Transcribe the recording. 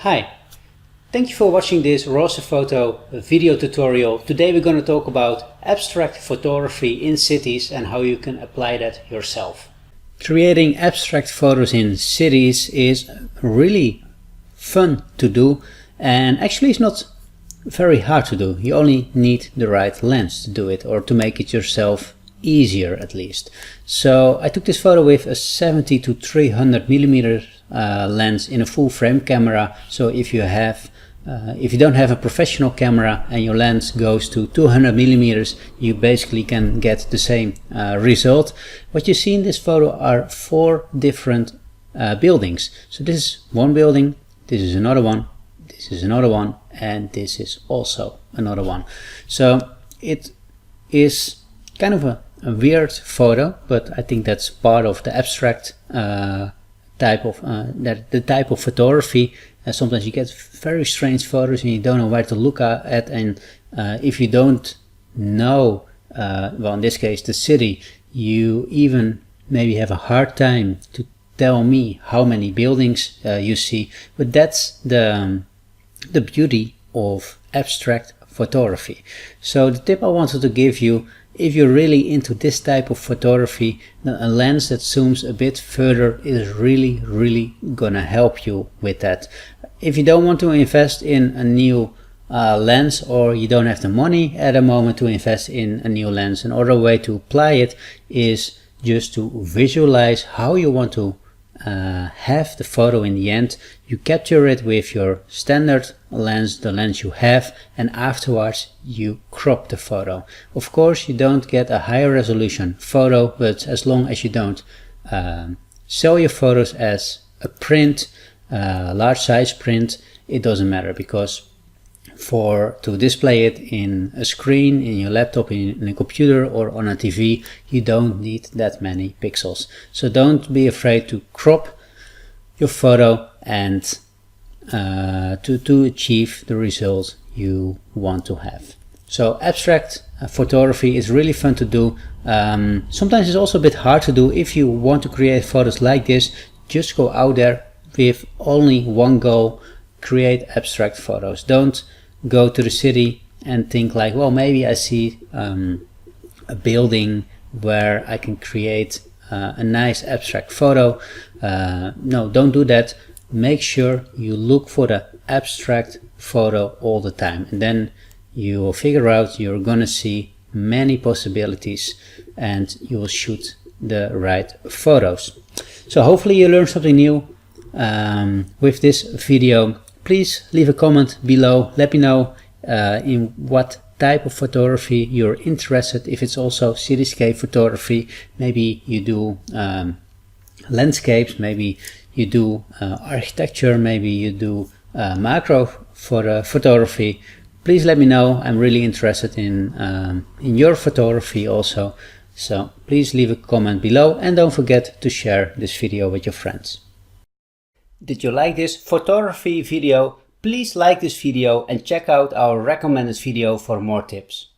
Hi, thank you for watching this RAWSTER photo video tutorial. Today we're going to talk about abstract photography in cities and how you can apply that yourself. Creating abstract photos in cities is really fun to do, and actually it's not very hard to do. You only need the right lens to do it, or to make it yourself easier at least. So I took this photo with a 70 to 300 millimeter lens in a full frame camera. So if you don't have a professional camera and your lens goes to 200 millimeters, you basically can get the same result. What you see in this photo are 4 different buildings. So this is one building, this is another one, this is another one, and this is also another one. So it is kind of a weird photo, but I think that's part of the abstract type of photography. Sometimes you get very strange photos and you don't know where to look at, and if you don't know, well, in this case the city, you even maybe have a hard time to tell me how many buildings you see. But that's the beauty of abstract photography. So the tip I wanted to give you, if you're really into this type of photography, a lens that zooms a bit further is really gonna help you with that. If you don't want to invest in a new lens, or you don't have the money at the moment to invest in a new lens, another way to apply it is just to visualize how you want to have the photo in the end. You capture it with your standard lens, the lens you have, and afterwards you crop the photo. Of course, you don't get a higher resolution photo, but as long as you don't sell your photos as a print, large size print, it doesn't matter, because to display it in a screen, in your laptop, in a computer, or on a TV, you don't need that many pixels. So don't be afraid to crop your photo and to achieve the result you want to have. So abstract photography is really fun to do. Sometimes it's also a bit hard to do. If you want to create photos like this, just go out there with only one goal: create abstract photos. Don't go to the city and think like, well, maybe I see a building where I can create a nice abstract photo. No, don't do that. Make sure you look for the abstract photo all the time, and then you will figure out you're gonna see many possibilities and you will shoot the right photos. So hopefully you learned something new with this video. Please leave a comment below. Let me know in what type of photography you're interested. If it's also cityscape photography, maybe you do landscapes, maybe you do architecture, maybe you do macro photography. Please let me know. I'm really interested in your photography also. So please leave a comment below, and don't forget to share this video with your friends. Did you like this photography video? Please like this video and check out our recommended video for more tips.